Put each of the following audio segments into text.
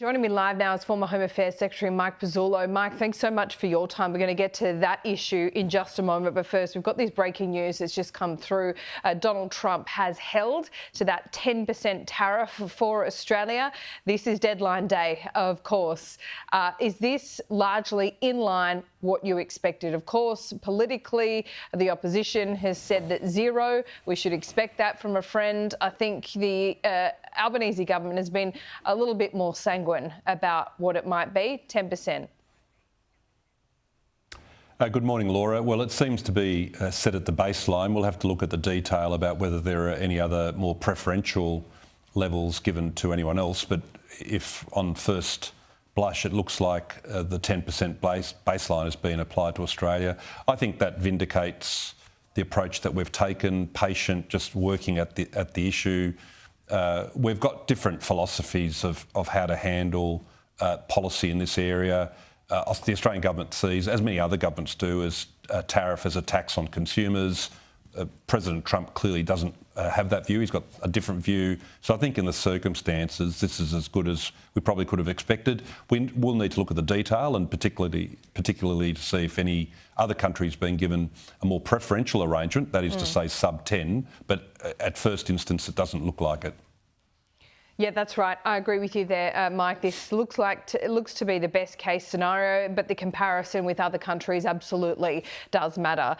Joining me live now is former Home Affairs Secretary Mike Pezzullo. Mike, thanks so much for your time. We're going to get to that issue in just a moment. But first, we've got this breaking news that's just come through. Donald Trump has held to that 10% tariff for Australia. This is deadline day, of course. Is this largely in line what you expected? Of course, politically, the opposition has said that zero. We should expect that from a friend. I think the Albanese government has been a little bit more sanguine about what it might be, 10%. Good morning, Laura. Well, it seems to be set at the baseline. We'll have to look at the detail about whether there are any other more preferential levels given to anyone else. But if on first blush it looks like the 10% baseline has been applied to Australia, I think that vindicates the approach that we've taken, patient, just working at the issue. We've got different philosophies of how to handle policy in this area. The Australian government sees, as many other governments do, as a tariff as a tax on consumers. President Trump clearly doesn't have that view. He's got a different view. So I think in the circumstances, this is as good as we probably could have expected. We'll need to look at the detail and particularly to see if any other countries being given a more preferential arrangement, that is to say sub 10, but at first instance it doesn't look like it. Yeah, that's right. I agree with you there, Mike. This looks to be the best case scenario, but the comparison with other countries absolutely does matter.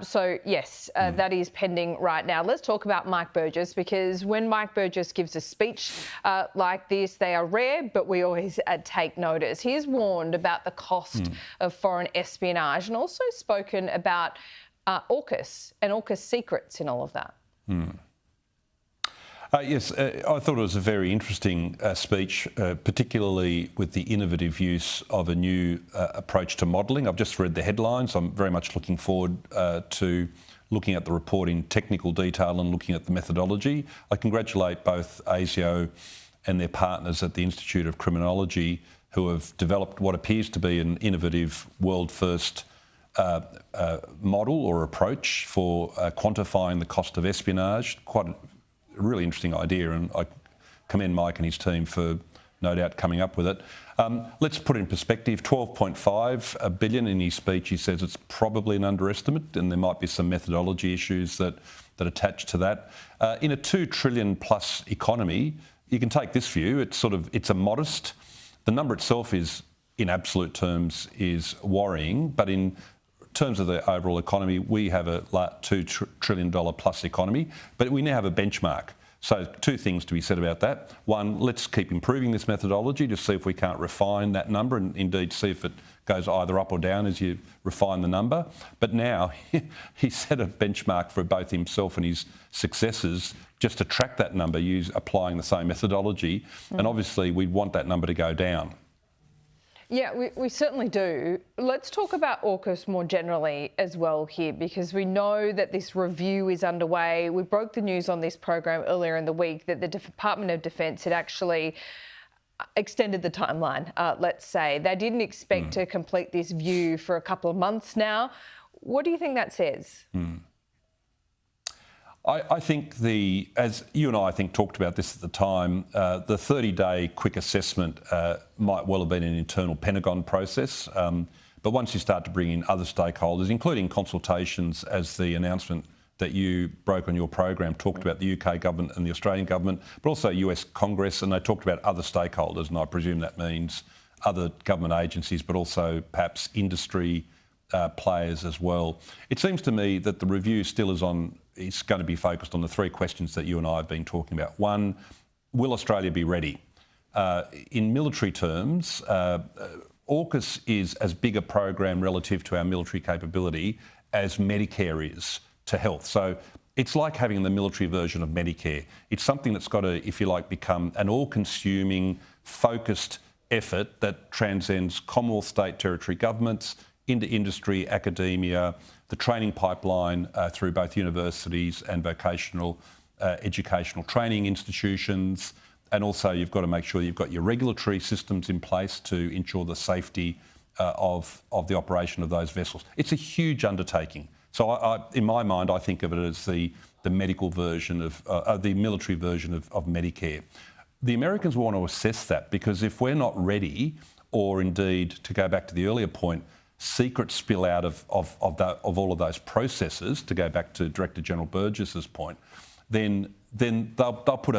So yes, that is pending right now. Let's talk about Mike Burgess, because when Mike Burgess gives a speech like this, they are rare, but we always take notice. He has warned about the cost of foreign espionage and also spoken about AUKUS and AUKUS secrets in all of that. Yes, I thought it was a very interesting speech, particularly with the innovative use of a new approach to modelling. I've just read the headlines. I'm very much looking forward to looking at the report in technical detail and looking at the methodology. I congratulate both ASIO and their partners at the Institute of Criminology, who have developed what appears to be an innovative world-first model or approach for quantifying the cost of espionage. Quite a really interesting idea, and I commend Mike and his team for no doubt coming up with it. Let's put it in perspective. 12.5 billion in his speech. He says it's probably an underestimate, and there might be some methodology issues that attach to that. In a $2 trillion plus economy, you can take this view. It's a modest. The number itself is, in absolute terms, is worrying, but in terms of the overall economy, we have a $2 trillion plus economy, but we now have a benchmark. So two things to be said about that. One, let's keep improving this methodology to see if we can't refine that number and indeed see if it goes either up or down as you refine the number. But now he set a benchmark for both himself and his successors just to track that number, applying the same methodology. And obviously we'd want that number to go down. Yeah, we certainly do. Let's talk about AUKUS more generally as well here, because we know that this review is underway. We broke the news on this program earlier in the week that the Department of Defence had actually extended the timeline, let's say. They didn't expect to complete this view for a couple of months now. What do you think that says? I think as you and I think talked about this at the time, the 30-day quick assessment might well have been an internal Pentagon process. But once you start to bring in other stakeholders, including consultations, as the announcement that you broke on your program talked about the UK government and the Australian government, but also US Congress, and they talked about other stakeholders, and I presume that means other government agencies, but also perhaps industry players as well. It seems to me that the review still is it's going to be focused on the three questions that you and I have been talking about. One, will Australia be ready? In military terms, AUKUS is as big a program relative to our military capability as Medicare is to health. So it's like having the military version of Medicare. It's something that's got to, if you like, become an all-consuming, focused effort that transcends Commonwealth, state, territory governments, into industry, academia, the training pipeline through both universities and vocational educational training institutions. And also you've got to make sure you've got your regulatory systems in place to ensure the safety of the operation of those vessels. It's a huge undertaking. So in my mind, I think of it as the medical version of the military version of Medicare. the Americans want to assess that, because if we're not ready, or indeed, to go back to the earlier point, secrets spill out of all of those processes, to go back to Director General Burgess's point, then they'll put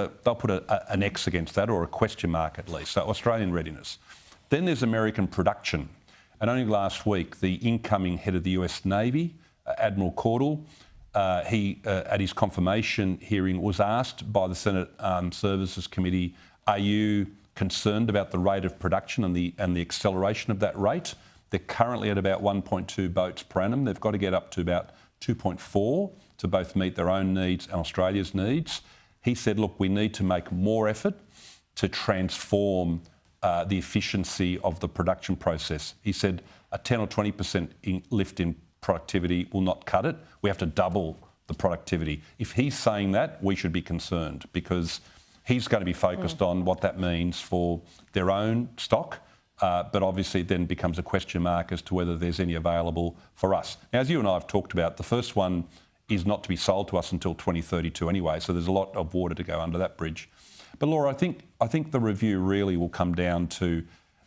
an X against that, or a question mark at least. So Australian readiness. Then there's American production. And only last week, the incoming head of the US Navy, Admiral Cordell, he, at his confirmation hearing, was asked by the Senate Armed Services Committee, are you concerned about the rate of production and the acceleration of that rate? They're currently at about 1.2 boats per annum. They've got to get up to about 2.4 to both meet their own needs and Australia's needs. He said, look, we need to make more effort to transform the efficiency of the production process. He said a 10 or 20% lift in productivity will not cut it. We have to double the productivity. If he's saying that, we should be concerned, because he's going to be focused on what that means for their own stock, but obviously then becomes a question mark as to whether there's any available for us. Now, as you and I have talked about, the first one is not to be sold to us until 2032 anyway, so there's a lot of water to go under that bridge. But Laura, I think the review really will come down to,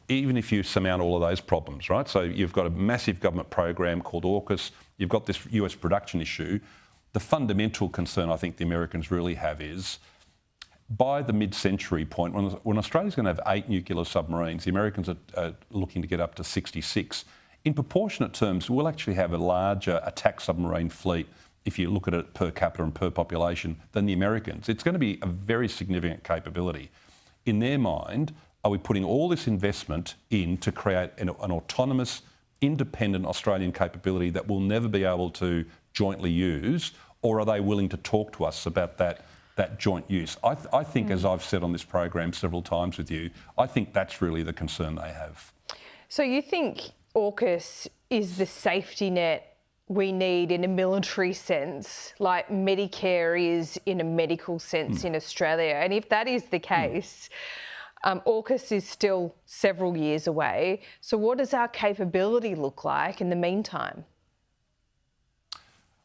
even if you surmount all of those problems, right? So you've got a massive government program called AUKUS, you've got this US production issue. The fundamental concern I think the Americans really have is, by the mid-century point, when Australia's going to have 8 nuclear submarines, the Americans are looking to get up to 66. In proportionate terms, we'll actually have a larger attack submarine fleet, if you look at it per capita and per population, than the Americans. It's going to be a very significant capability. In their mind, are we putting all this investment in to create an autonomous, independent Australian capability that we'll never be able to jointly use, or are they willing to talk to us about that joint use? I think, as I've said on this program several times with you, I think that's really the concern they have. So you think AUKUS is the safety net we need in a military sense, like Medicare is in a medical sense in Australia? And if that is the case, AUKUS is still several years away. So what does our capability look like in the meantime?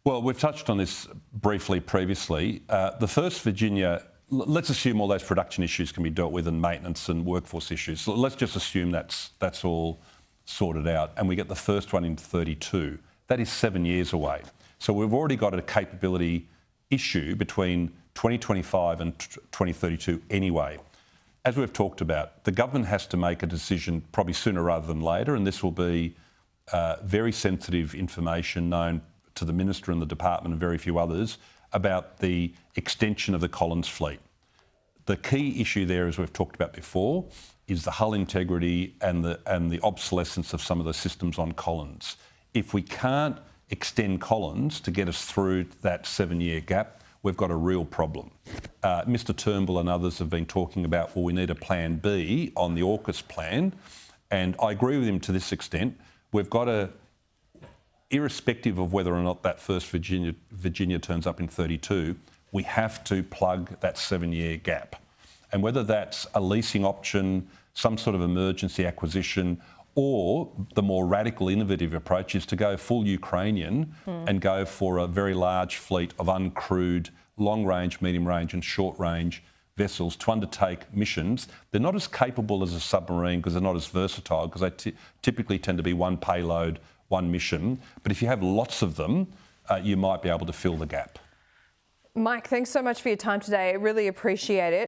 Well, we've touched on this briefly previously. The first Virginia, let's assume all those production issues can be dealt with, and maintenance and workforce issues. So let's just assume that's all sorted out, and we get the first one in 32. That is 7 years away. So we've already got a capability issue between 2025 and 2032 anyway. As we've talked about, the government has to make a decision probably sooner rather than later, and this will be very sensitive information known to the Minister and the Department and very few others about the extension of the Collins fleet. The key issue there, as we've talked about before, is the hull integrity and the obsolescence of some of the systems on Collins. If we can't extend Collins to get us through that 7-year gap, we've got a real problem. Mr Turnbull and others have been talking about, well, we need a plan B on the AUKUS plan, and I agree with him to this extent. We've got to, irrespective of whether or not that first Virginia turns up in 32, we have to plug that 7-year gap. And whether that's a leasing option, some sort of emergency acquisition, or the more radical, innovative approach is to go full Ukrainian and go for a very large fleet of uncrewed, long-range, medium-range and short-range vessels to undertake missions. They're not as capable as a submarine because they're not as versatile, because they typically tend to be one payload, one mission. But if you have lots of them, you might be able to fill the gap. Mike, thanks so much for your time today. I really appreciate it.